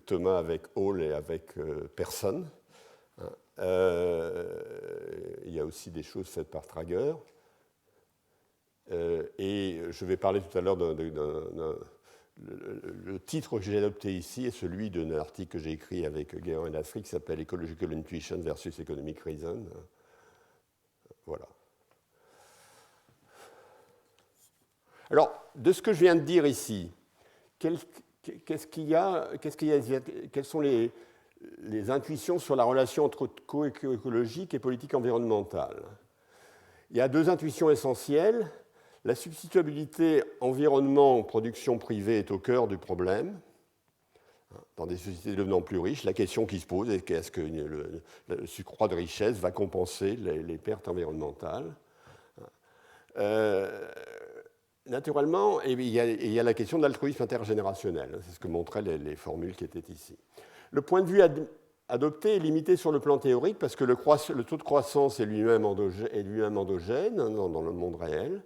Thomas avec Hall et avec Persson. Il y a aussi des choses faites par Trager. Et je vais parler tout à l'heure le titre que j'ai adopté ici est celui d'un article que j'ai écrit avec Guéant et Nasri qui s'appelle Ecological Intuition versus Economic Reason. Voilà. Alors, de ce que je viens de dire ici, quelles sont les intuitions sur la relation entre co-écologique et politique environnementale? Il y a deux intuitions essentielles. La substituabilité environnement-production privée est au cœur du problème. Dans des sociétés devenant plus riches, la question qui se pose est qu'est-ce que le surcroît de richesse va compenser les pertes environnementales? Naturellement, il y a la question de l'altruisme intergénérationnel. C'est ce que montraient les formules qui étaient ici. Le point de vue adopté est limité sur le plan théorique parce que le taux de croissance est lui-même endogène dans le monde réel.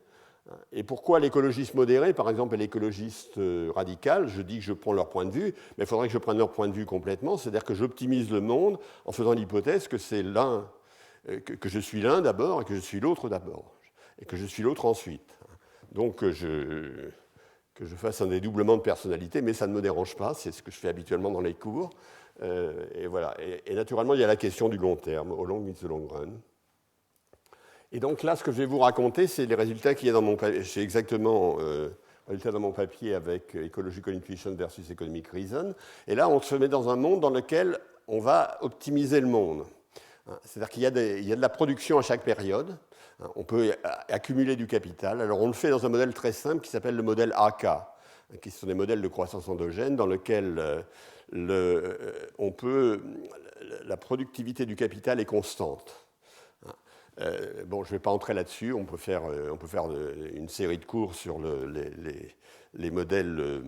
Et pourquoi l'écologiste modéré, par exemple, et l'écologiste radical, je dis que je prends leur point de vue, mais il faudrait que je prenne leur point de vue complètement, c'est-à-dire que j'optimise le monde en faisant l'hypothèse que c'est l'un, que je suis l'un d'abord et que je suis l'autre d'abord, et que je suis l'autre ensuite. Donc que je fasse un dédoublement de personnalité, mais ça ne me dérange pas, c'est ce que je fais habituellement dans les cours. Et voilà. Et naturellement, il y a la question du long terme, au long means the long run. Et donc là, ce que je vais vous raconter, c'est les résultats qu'il y a dans mon papier. C'est exactement résultats dans mon papier avec Ecological Intuition versus Economic Reason. Et là, on se met dans un monde dans lequel on va optimiser le monde. C'est-à-dire qu'il y a de la production à chaque période. On peut accumuler du capital. Alors on le fait dans un modèle très simple qui s'appelle le modèle AK, qui sont des modèles de croissance endogène dans lequel la productivité du capital est constante. Bon, je ne vais pas entrer là-dessus, on peut faire une série de cours sur les modèles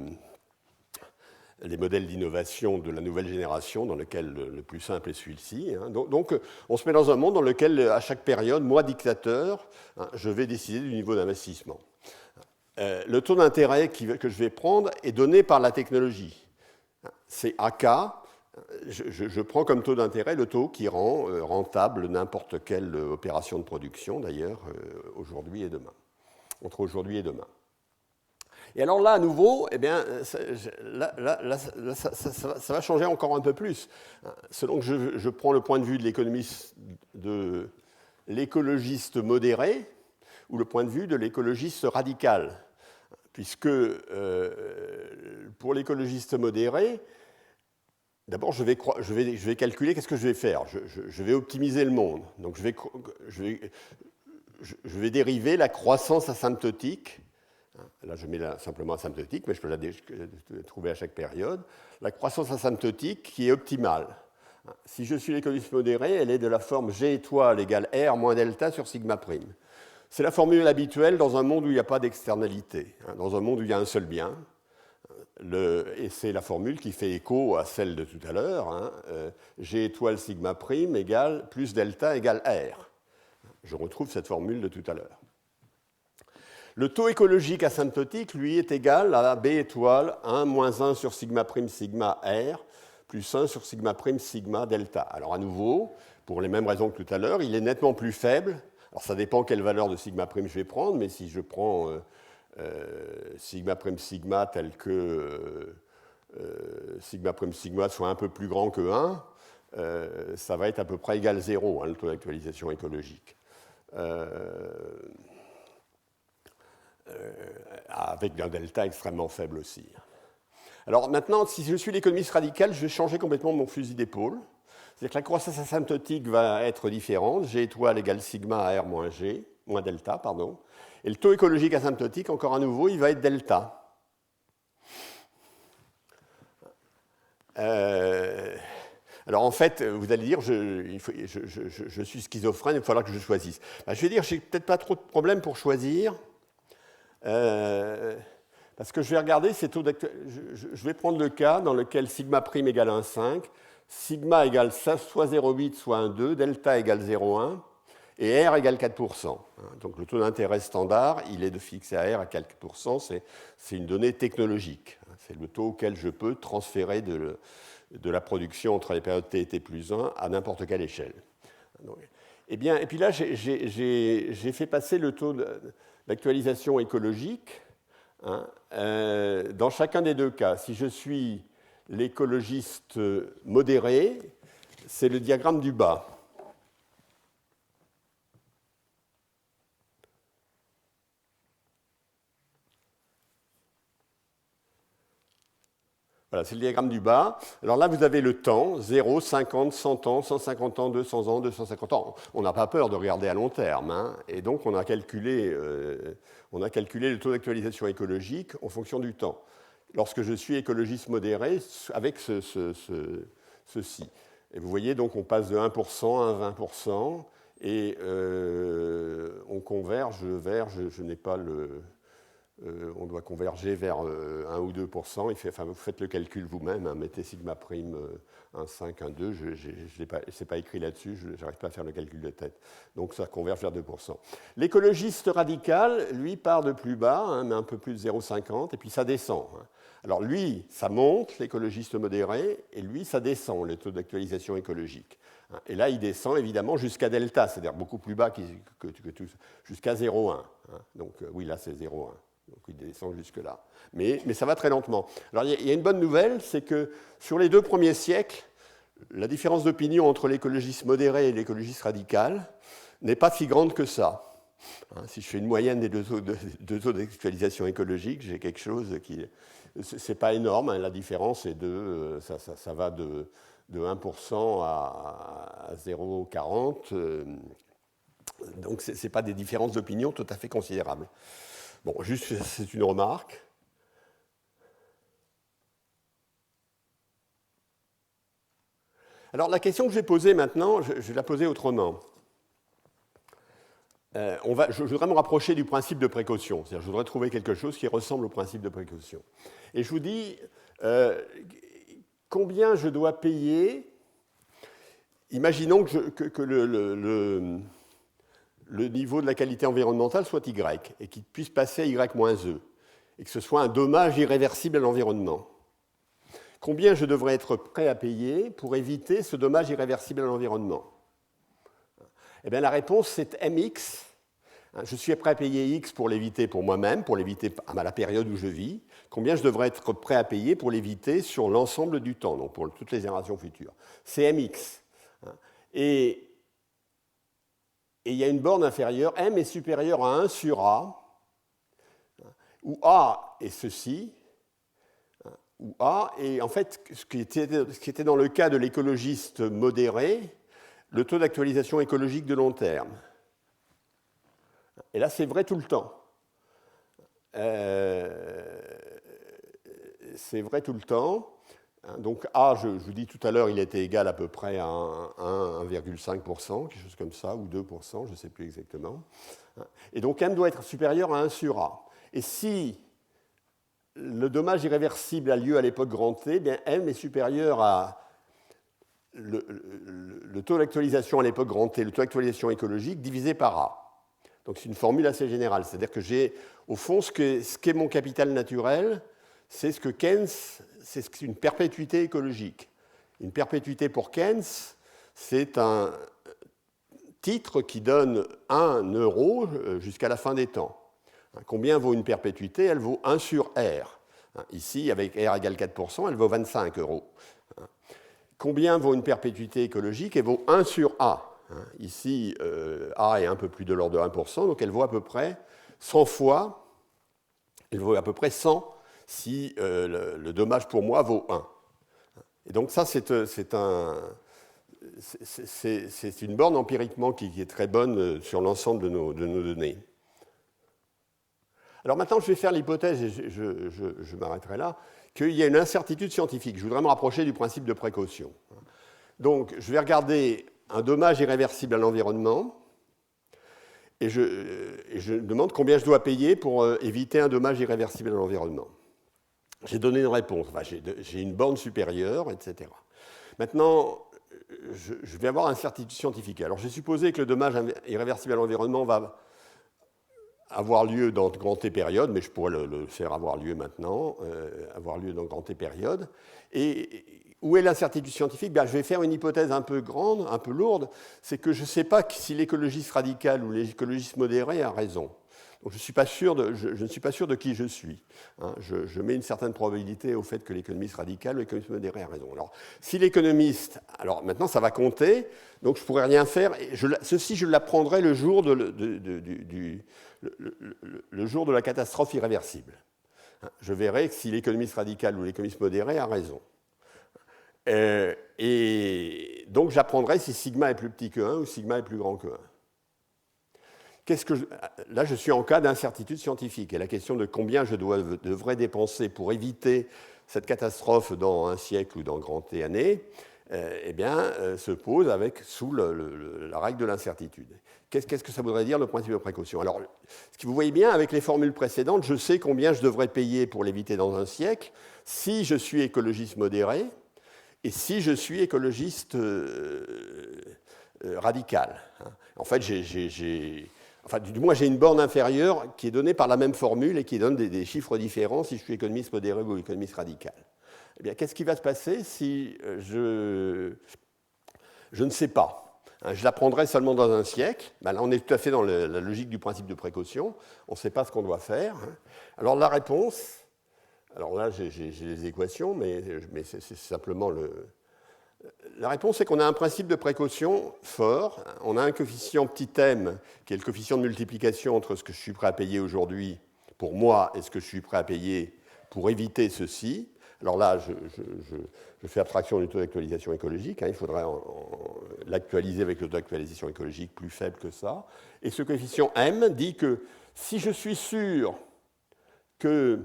d'innovation de la nouvelle génération, dans lequel le plus simple est celui-ci. Donc, on se met dans un monde dans lequel, à chaque période, moi, dictateur, je vais décider du niveau d'investissement. Le taux d'intérêt que je vais prendre est donné par la technologie. C'est AK. Je prends comme taux d'intérêt le taux qui rend rentable n'importe quelle opération de production, d'ailleurs, aujourd'hui et demain, entre aujourd'hui et demain. Et alors là, à nouveau, eh bien, ça va changer encore un peu plus. Selon que je prends le point de vue de l'écologiste modéré ou le point de vue de l'écologiste radical. Puisque pour l'écologiste modéré, d'abord, je vais calculer qu'est-ce que je vais faire. Je vais optimiser le monde. Donc, je vais dériver la croissance asymptotique. Là, je mets simplement asymptotique, mais je peux la trouver à chaque période. La croissance asymptotique qui est optimale. Si je suis l'écologiste modéré, elle est de la forme G étoile égale R moins delta sur sigma prime. C'est la formule habituelle dans un monde où il n'y a pas d'externalité, dans un monde où il y a un seul bien. Et c'est la formule qui fait écho à celle de tout à l'heure. G étoile sigma prime égale plus delta égale R. Je retrouve cette formule de tout à l'heure. Le taux écologique asymptotique, lui, est égal à B étoile 1 moins 1 sur sigma prime sigma R plus 1 sur sigma prime sigma delta. Alors à nouveau, pour les mêmes raisons que tout à l'heure, il est nettement plus faible. Alors ça dépend quelle valeur de sigma prime je vais prendre, mais si je prends sigma prime sigma tel que sigma prime sigma soit un peu plus grand que 1, ça va être à peu près égal 0, le taux d'actualisation écologique. Avec un delta extrêmement faible aussi. Alors maintenant, si je suis l'économiste radical, je vais changer complètement mon fusil d'épaule. C'est-à-dire que la croissance asymptotique va être différente. G étoile égale sigma à R moins delta, pardon. Et le taux écologique asymptotique, encore à nouveau, il va être delta. Alors en fait, vous allez dire, je suis schizophrène, il va falloir que je choisisse. Ben, je vais dire, j'ai peut-être pas trop de problème pour choisir, parce que je vais regarder ces taux je vais prendre le cas dans lequel sigma prime égale 1,5, sigma égale soit 0,8, soit 1,2, delta égale 0,1, et R égale 4%. Donc le taux d'intérêt standard, il est de fixer à R à 4%, c'est une donnée technologique. C'est le taux auquel je peux transférer de la production entre les périodes T et T plus 1 à n'importe quelle échelle. Donc, et puis là, j'ai fait passer le taux d'actualisation écologique dans chacun des deux cas. Si je suis l'écologiste modéré, c'est le diagramme du bas. Voilà, c'est le diagramme du bas. Alors là, vous avez le temps, 0, 50, 100 ans, 150 ans, 200 ans, 250 ans. On n'a pas peur de regarder à long terme. Et donc, on a calculé le taux d'actualisation écologique en fonction du temps. Lorsque je suis écologiste modéré, avec ceci. Et vous voyez, donc, on passe de 1% à 20%, et on converge vers, je n'ai pas le... on doit converger vers 1 ou 2%. Vous faites le calcul vous-même, mettez sigma prime 1,5, 1,2. Ce n'est pas écrit là-dessus, je n'arrive pas à faire le calcul de tête. Donc ça converge vers 2%. L'écologiste radical, lui, part de plus bas, mais un peu plus de 0,50, et puis ça descend. Alors lui, ça monte, l'écologiste modéré, et lui, ça descend, le taux d'actualisation écologique. Et là, il descend évidemment jusqu'à delta, c'est-à-dire beaucoup plus bas que tout, jusqu'à 0,1. Donc oui, là, c'est 0,1. Donc il descend jusque-là. Mais ça va très lentement. Alors il y a une bonne nouvelle, c'est que sur les 2 premiers siècles, la différence d'opinion entre l'écologiste modéré et l'écologiste radical n'est pas si grande que ça. Si je fais une moyenne des deux taux d'actualisation écologique, j'ai quelque chose qui... C'est pas énorme, la différence est ça va de 1% à 0,40. Donc ce n'est pas des différences d'opinion tout à fait considérables. Bon, juste, c'est une remarque. Alors, la question que je vais poser maintenant, je vais la poser autrement. Je voudrais me rapprocher du principe de précaution. C'est-à-dire, je voudrais trouver quelque chose qui ressemble au principe de précaution. Et je vous dis, combien je dois payer. Imaginons que le niveau de la qualité environnementale soit Y, et qu'il puisse passer à Y-E, et que ce soit un dommage irréversible à l'environnement. Combien je devrais être prêt à payer pour éviter ce dommage irréversible à l'environnement? Eh bien, la réponse, c'est MX. Je suis prêt à payer X pour l'éviter pour moi-même, pour l'éviter à la période où je vis. Combien je devrais être prêt à payer pour l'éviter sur l'ensemble du temps, donc pour toutes les générations futures? C'est MX. Et il y a une borne inférieure, M est supérieur à 1 sur A, où A est ceci, où A est en fait ce qui était dans le cas de l'écologiste modéré, le taux d'actualisation écologique de long terme. Et là, c'est vrai tout le temps. C'est vrai tout le temps. Donc A, je vous dis tout à l'heure, il était égal à peu près à 1,5%, quelque chose comme ça, ou 2%, je ne sais plus exactement. Et donc M doit être supérieur à 1 sur A. Et si le dommage irréversible a lieu à l'époque grand T, bien M est supérieur à le taux d'actualisation à l'époque grand T, le taux d'actualisation écologique, divisé par A. Donc c'est une formule assez générale. C'est-à-dire que j'ai, au fond, ce qu'est mon capital naturel, c'est ce que Keynes, c'est une perpétuité écologique. Une perpétuité pour Keynes, c'est un titre qui donne 1 euro jusqu'à la fin des temps. Combien vaut une perpétuité? Elle vaut 1 sur R. Ici, avec R égale 4%, elle vaut 25 euros. Combien vaut une perpétuité écologique? Elle vaut 1 sur A. Ici, A est un peu plus de l'ordre de 1%, donc elle vaut à peu près 100 fois, elle vaut à peu près 100 si le dommage pour moi vaut 1. Et donc ça, c'est une borne empiriquement qui est très bonne sur l'ensemble de nos données. Alors maintenant, je vais faire l'hypothèse, et je m'arrêterai là, qu'il y a une incertitude scientifique. Je voudrais me rapprocher du principe de précaution. Donc, je vais regarder un dommage irréversible à l'environnement, et je demande combien je dois payer pour éviter un dommage irréversible à l'environnement. J'ai donné une réponse, enfin, j'ai une borne supérieure, etc. Maintenant, je vais avoir une incertitude scientifique. Alors, j'ai supposé que le dommage irréversible à l'environnement va avoir lieu dans grand T période, mais je pourrais le faire avoir lieu maintenant, avoir lieu dans grand T période. Et où est l'incertitude scientifique? Je vais faire une hypothèse un peu grande, un peu lourde, c'est que je ne sais pas si l'écologiste radical ou l'écologiste modéré a raison. Donc je ne suis pas sûr de qui je suis. Hein. Je mets une certaine probabilité au fait que l'économiste radical ou l'économiste modéré a raison. Alors, si l'économiste... Alors maintenant, ça va compter, donc je ne pourrais rien faire. Ceci, je l'apprendrai le jour le jour de la catastrophe irréversible. Je verrai que si l'économiste radical ou l'économiste modéré a raison. Et donc j'apprendrai si sigma est plus petit que 1 ou sigma est plus grand que 1. Là, je suis en cas d'incertitude scientifique. Et la question de combien je devrais dépenser pour éviter cette catastrophe dans un siècle ou dans grand T années, se pose sous la règle de l'incertitude. Qu'est-ce que ça voudrait dire, le principe de précaution? Alors, ce que vous voyez bien, avec les formules précédentes, je sais combien je devrais payer pour l'éviter dans un siècle si je suis écologiste modéré et si je suis écologiste radical. En fait, du moins, j'ai une borne inférieure qui est donnée par la même formule et qui donne des chiffres différents si je suis économiste modéré ou économiste radical. Eh bien, qu'est-ce qui va se passer si je ne sais pas? Je l'apprendrai seulement dans un siècle. Là, on est tout à fait dans la logique du principe de précaution. On ne sait pas ce qu'on doit faire. Alors, la réponse... Alors là, j'ai les équations, mais c'est simplement La réponse, c'est qu'on a un principe de précaution fort. On a un coefficient petit m, qui est le coefficient de multiplication entre ce que je suis prêt à payer aujourd'hui pour moi et ce que je suis prêt à payer pour éviter ceci. Alors là, je fais abstraction du taux d'actualisation écologique. Il faudrait l'actualiser avec le taux d'actualisation écologique plus faible que ça. Et ce coefficient m dit que si je suis sûr que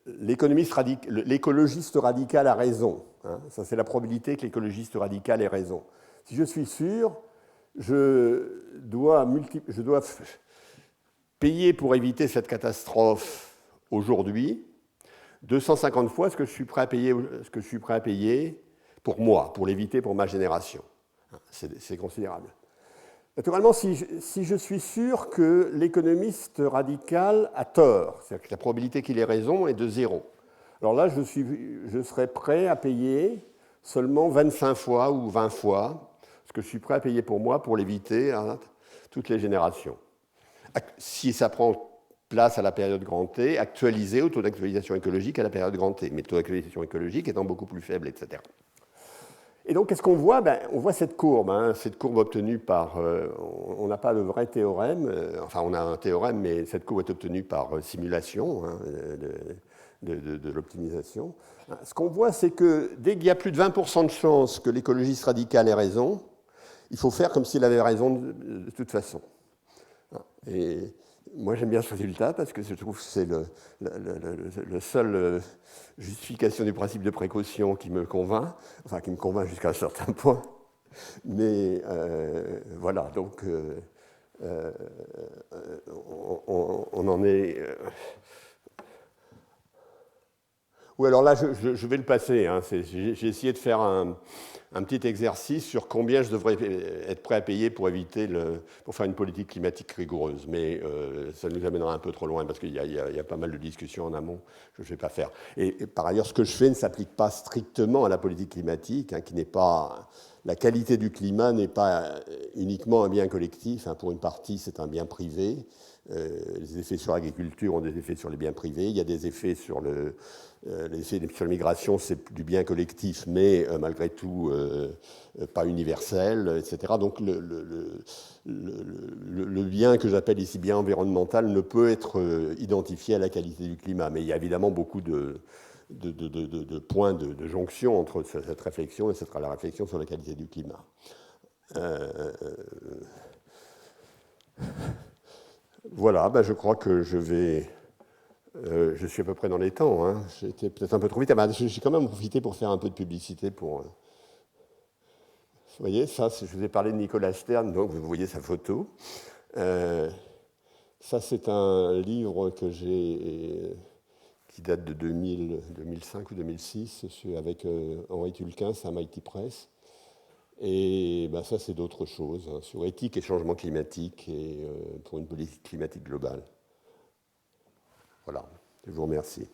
l'écologiste radical a raison, ça c'est la probabilité que l'écologiste radical ait raison. Si je suis sûr, je dois payer pour éviter cette catastrophe aujourd'hui 250 fois ce que je suis prêt à payer pour moi, pour l'éviter pour ma génération. C'est considérable. Naturellement, si je suis sûr que l'économiste radical a tort, c'est-à-dire que la probabilité qu'il ait raison est de 0, alors là, je serais prêt à payer seulement 25 fois ou 20 fois ce que je suis prêt à payer pour moi pour l'éviter à toutes les générations. Si ça prend place à la période grand T, actualisé au taux d'actualisation écologique à la période grand T, mais le taux d'actualisation écologique étant beaucoup plus faible, etc. Et donc, qu'est-ce qu'on voit? On voit cette courbe obtenue par... on n'a pas de vrai théorème, enfin, on a un théorème, mais cette courbe est obtenue par simulation de l'optimisation. Ce qu'on voit, c'est que dès qu'il y a plus de 20% de chances que l'écologiste radical ait raison, il faut faire comme s'il avait raison de toute façon. Et moi, j'aime bien ce résultat parce que je trouve que c'est le seul justification du principe de précaution qui me convainc, enfin qui me convainc jusqu'à un certain point. Mais voilà, donc on en est... Oui, alors là, je vais le passer. J'ai essayé de faire un petit exercice sur combien je devrais être prêt à payer pour faire une politique climatique rigoureuse. Mais ça nous amènera un peu trop loin parce qu'il y a pas mal de discussions en amont que je ne vais pas faire. Et par ailleurs, ce que je fais ne s'applique pas strictement à la politique climatique, qui n'est pas... La qualité du climat n'est pas uniquement un bien collectif. Pour une partie, c'est un bien privé. Les effets sur l'agriculture ont des effets sur les biens privés. Il y a des effets sur les effets sur l'immigration, c'est du bien collectif, mais malgré tout pas universel, etc. Donc le bien que j'appelle ici bien environnemental ne peut être identifié à la qualité du climat. Mais il y a évidemment beaucoup de points de jonction entre cette réflexion et la réflexion sur la qualité du climat. Voilà, ben, je crois que je vais... je suis à peu près dans les temps. Hein. J'ai été peut-être un peu trop vite. Ah ben, j'ai quand même profité pour faire un peu de publicité pour... vous voyez, ça, je vous ai parlé de Nicolas Stern, donc vous voyez sa photo. Euh, Ça, c'est un livre que j'ai qui date de 2005 ou 2006 avec Henri Tulquin, c'est à Mighty Press. Et ben, ça, c'est d'autres choses, hein, sur éthique et changement climatique et pour une politique climatique globale. Voilà, je vous remercie.